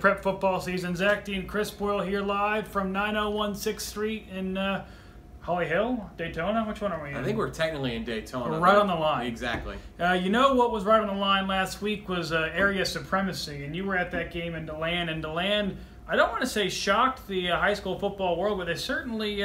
prep football season. Zach D and Chris Boyle here live from 901 6th Street in Holly Hill, Daytona. Which one are we in? I think we're technically in Daytona. We're right on the line. Exactly. You know what was right on the line last week was area supremacy, and you were at that game in DeLand. And DeLand, I don't want to say shocked the high school football world, but they certainly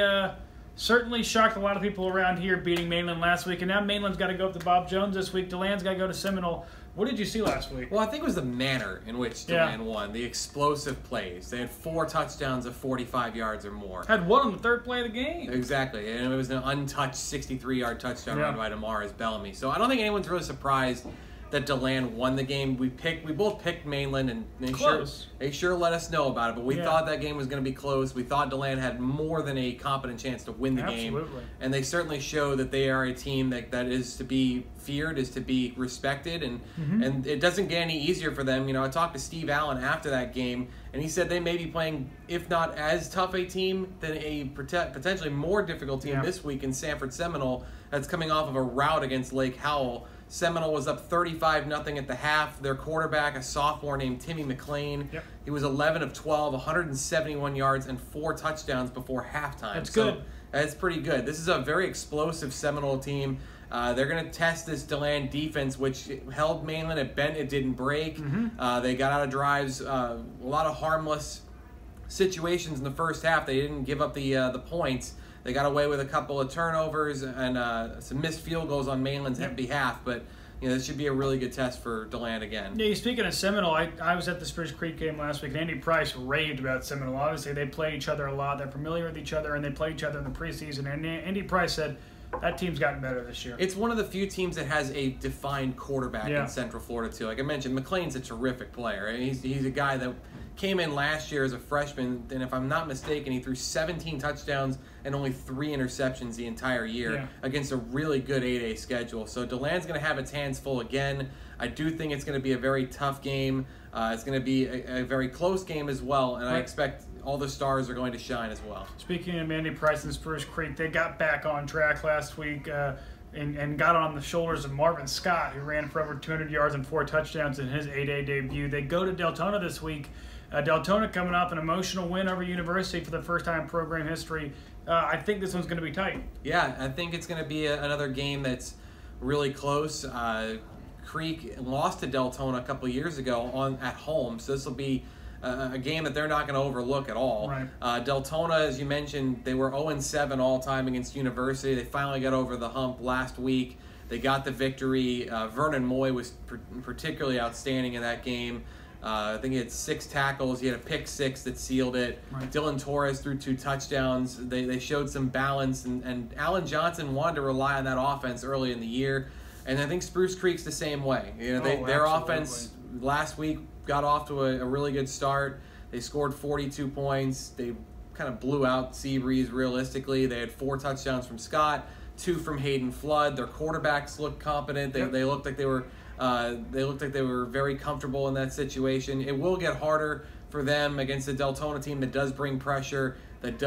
shocked a lot of people around here beating Mainland last week. And now Mainland's got to go up to Bob Jones this week. DeLand's got to go to Seminole. What did you see last week? Well, I think it was the manner in which DeLand won. The explosive plays. They had 4 touchdowns of 45 yards or more. Had one on the third play of the game. Exactly. And it was an untouched 63-yard touchdown run by Damaris Bellamy. So I don't think anyone's really surprised that DeLand won the game. We both picked Mainland, and they sure let us know about it. But we thought that game was going to be close. We thought DeLand had more than a competent chance to win the game. And they certainly show that they are a team that is to be feared, is to be respected, and it doesn't get any easier for them. You know, I talked to Steve Allen after that game, and he said they may be playing, if not as tough a team, than a potentially more difficult team this week in Sanford Seminole that's coming off of a rout against Lake Howell. Seminole was up 35-0 at the half. Their quarterback, a sophomore named Timmy McLean, he was 11 of 12, 171 yards, and 4 touchdowns before halftime. That's good. That's pretty good. This is a very explosive Seminole team. They're going to test this DeLand defense, which held Mainland at bent. It didn't break. They got out of drives, a lot of harmless situations in the first half. They didn't give up the points. They got away with a couple of turnovers and some missed field goals on Mainland's behalf, but this should be a really good test for DeLand again. Yeah, speaking of Seminole, I was at the Spruce Creek game last week, and Andy Price raved about Seminole. Obviously, they play each other a lot. They're familiar with each other, and they play each other in the preseason. And Andy Price said that team's gotten better this year. It's one of the few teams that has a defined quarterback in Central Florida, too. Like I mentioned, McLean's a terrific player. He's a guy that came in last year as a freshman, and if I'm not mistaken, he threw 17 touchdowns and only 3 interceptions the entire year against a really good 8A schedule. So DeLand's going to have its hands full again. I do think it's going to be a very tough game. It's going to be a very close game as well, and I expect all the stars are going to shine as well. Speaking of Andy Price and Spruce Creek, they got back on track last week and got on the shoulders of Marvin Scott, who ran for over 200 yards and 4 touchdowns in his 8A debut. They go to Daytona this week. Daytona coming off an emotional win over University for the first time in program history. I think this one's going to be tight. Yeah, I think it's going to be another game that's really close. Creek lost to Daytona a couple of years ago at home, so this will be a game that they're not going to overlook at all. Right. Daytona, as you mentioned, they were 0-7 all-time against University. They finally got over the hump last week. They got the victory. Vernon Moy was particularly outstanding in that game. I think he had 6 tackles. He had a pick 6 that sealed it. Right. Dylan Torres threw 2 touchdowns. They showed some balance, and Alan Johnson wanted to rely on that offense early in the year. And I think Spruce Creek's the same way. Their offense last week got off to a really good start. They scored 42 points. They kind of blew out Seabreeze realistically. They had 4 touchdowns from Scott, 2 from Hayden Flood. Their quarterbacks looked competent. They looked like they were very comfortable in that situation. It will get harder for them against a Daytona team that does bring pressure, that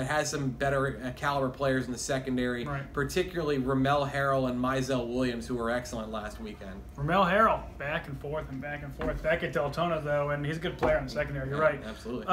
has some better caliber players in the secondary, particularly Ramel Harrell and Mizell Williams, who were excellent last weekend. Ramel Harrell, back and forth. Back at Daytona, though, and he's a good player in the secondary. You're right. Absolutely.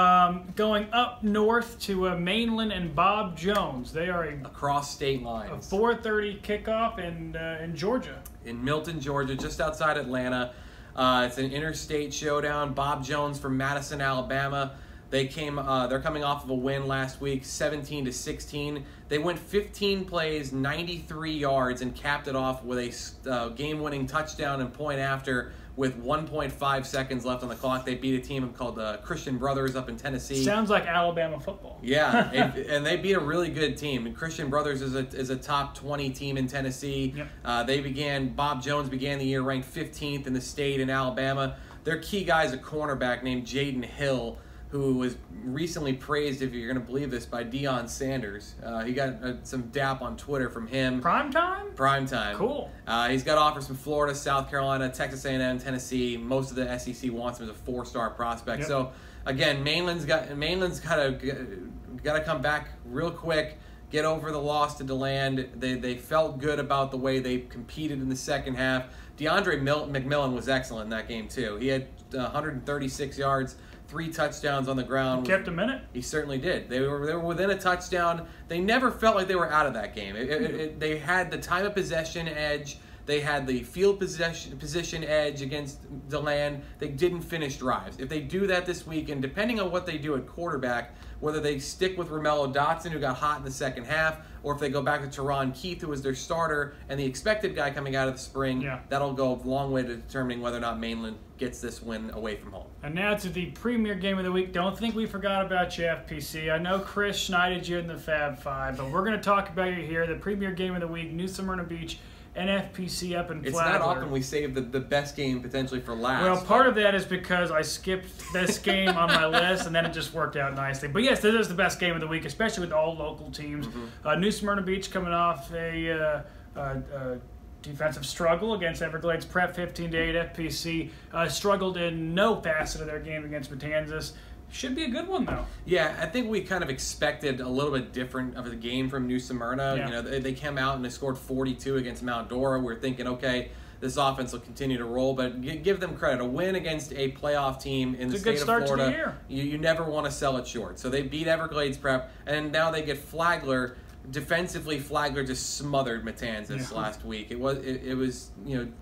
Going up north to Mainland and Bob Jones. They are across state lines. A 4:30 kickoff in Georgia. In Milton, Georgia, just outside Atlanta. It's an interstate showdown. Bob Jones from Madison, Alabama. They're coming off of a win last week, 17-16. They went 15 plays, 93 yards, and capped it off with a game-winning touchdown and point after with 1.5 seconds left on the clock. They beat a team called Christian Brothers up in Tennessee. Sounds like Alabama football. Yeah, and they beat a really good team. And Christian Brothers is a top 20 team in Tennessee. Bob Jones began the year ranked 15th in the state in Alabama. Their key guy is a cornerback named Jaden Hill, who was recently praised, if you're going to believe this, by Deion Sanders. He got some dap on Twitter from him. Prime time? Prime time. Cool. He's got offers from Florida, South Carolina, Texas A&M, Tennessee. Most of the SEC wants him as a 4-star prospect. So, again, Mainland's got to come back real quick, get over the loss to DeLand. They felt good about the way they competed in the second half. DeAndre McMillan was excellent in that game too. He had 136 yards, 3 touchdowns on the ground. Kept him in it. He certainly did. They were within a touchdown. They never felt like they were out of that game. They had the time of possession edge. They had the field position edge against DeLand. They didn't finish drives. If they do that this week, and depending on what they do at quarterback, whether they stick with Romello Dotson, who got hot in the second half, or if they go back to Teron Keith, who was their starter, and the expected guy coming out of the spring, that'll go a long way to determining whether or not Mainland gets this win away from home. And now to the premier game of the week. Don't think we forgot about you, FPC. I know Chris schneided you in the Fab Five, but we're going to talk about you here. The premier game of the week, New Smyrna Beach and FPC up in Flagler. It's not often we save the best game potentially for last. Well, part of that is because I skipped this game on my list, and then it just worked out nicely. But yes, this is the best game of the week, especially with all local teams. New Smyrna Beach coming off a defensive struggle against Everglades Prep 15-8. FPC struggled in no facet of their game against Matanzas. Should be a good one, though. Yeah, I think we kind of expected a little bit different of a game from New Smyrna. Yeah. You know, they came out and they scored 42 against Mount Dora. We're thinking, okay, this offense will continue to roll, but give them credit. A win against a playoff team in the state of Florida, to the year. You never want to sell it short. So they beat Everglades Prep, and now they get Flagler. Defensively, Flagler just smothered Matanzas last week. It was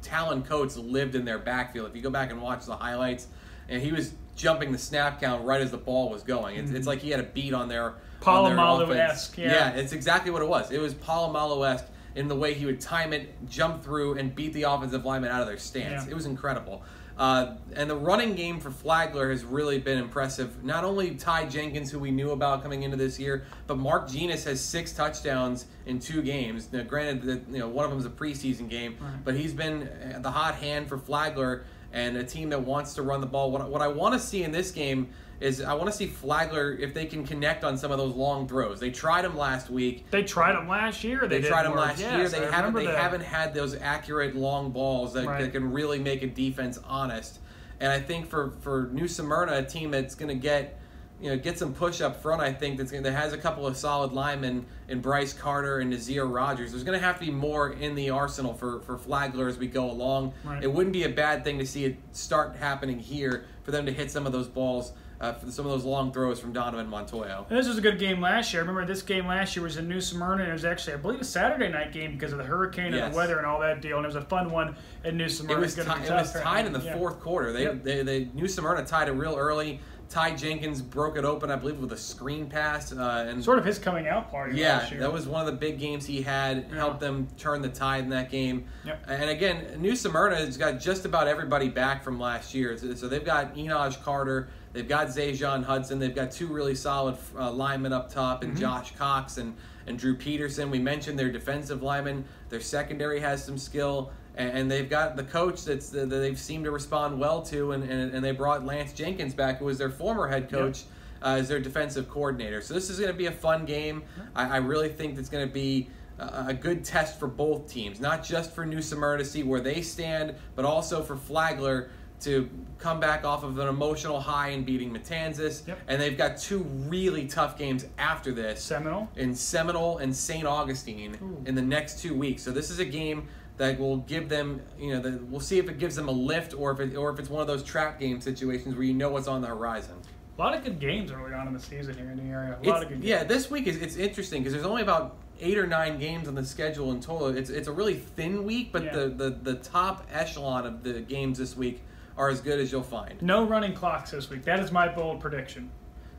Talon Coates lived in their backfield. If you go back and watch the highlights, and he was jumping the snap count right as the ball was going. It's like he had a beat on their Polamalu-esque. Yeah, it's exactly what it was. It was Polamalu-esque in the way he would time it, jump through, and beat the offensive lineman out of their stance. Yeah. It was incredible. And the running game for Flagler has really been impressive. Not only Ty Jenkins, who we knew about coming into this year, but Mark Genis has 6 touchdowns in 2 games. Now, granted, that one of them is a preseason game, but he's been the hot hand for Flagler and a team that wants to run the ball. What I want to see in this game is I want to see Flagler, if they can connect on some of those long throws. They tried them last week. They tried them last year. They tried them last year. They haven't had those accurate long balls that can really make a defense honest. And I think for New Smyrna, a team that's going to get some push up front, I think that has a couple of solid linemen in Bryce Carter and Nazir Rogers. There's going to have to be more in the arsenal for Flagler as we go along. Right. It wouldn't be a bad thing to see it start happening here for them to hit some of those balls. For some of those long throws from Donovan Montoyo. And this was a good game last year. I remember this game last year was in New Smyrna, and it was actually, I believe, a Saturday night game because of the hurricane and the weather and all that deal, and it was a fun one in New Smyrna. It was tied in the fourth quarter. New Smyrna tied it real early. Ty Jenkins broke it open, I believe, with a screen pass. And sort of his coming out party last year. That was one of the big games he had. Helped them turn the tide in that game. Yep. And again, New Smyrna has got just about everybody back from last year. So they've got Enoj Carter. They've got Zajon Hudson. They've got 2 really solid linemen up top, and Josh Cox and Drew Peterson. We mentioned their defensive linemen. Their secondary has some skill. And they've got the coach that they've seemed to respond well to, and they brought Lance Jenkins back, who was their former head coach, as their defensive coordinator. So this is going to be a fun game. I really think it's going to be a good test for both teams, not just for New Smyrna to see where they stand, but also for Flagler to come back off of an emotional high in beating Matanzas. And they've got 2 really tough games after this. Seminole and St. Augustine in the next 2 weeks. So this is a game that will give them, we'll see if it gives them a lift or if it's one of those trap game situations where you know what's on the horizon. A lot of good games early on in the season here in the area. A lot of good games. Yeah, this week it's interesting because there's only about 8 or 9 games on the schedule in total. It's a really thin week, but the top echelon of the games this week are as good as you'll find. No running clocks this week. That is my bold prediction.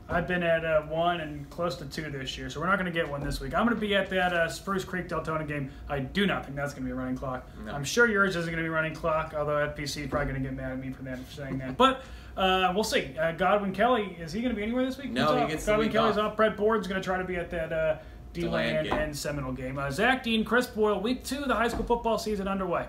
I've been at 1 and close to 2 this year, so we're not going to get one this week. I'm going to be at that Spruce Creek Daytona game. I do not think that's going to be a running clock. No. I'm sure yours isn't going to be a running clock, although FPC is probably going to get mad at me for saying that. But we'll see. Godwin Kelly, is he going to be anywhere this week? No, he gets Godwin the week Kelly's off. Brett Board's going to try to be at that DeLand and Seminole game. Zach Dean, Chris Boyle, week 2 of the high school football season underway.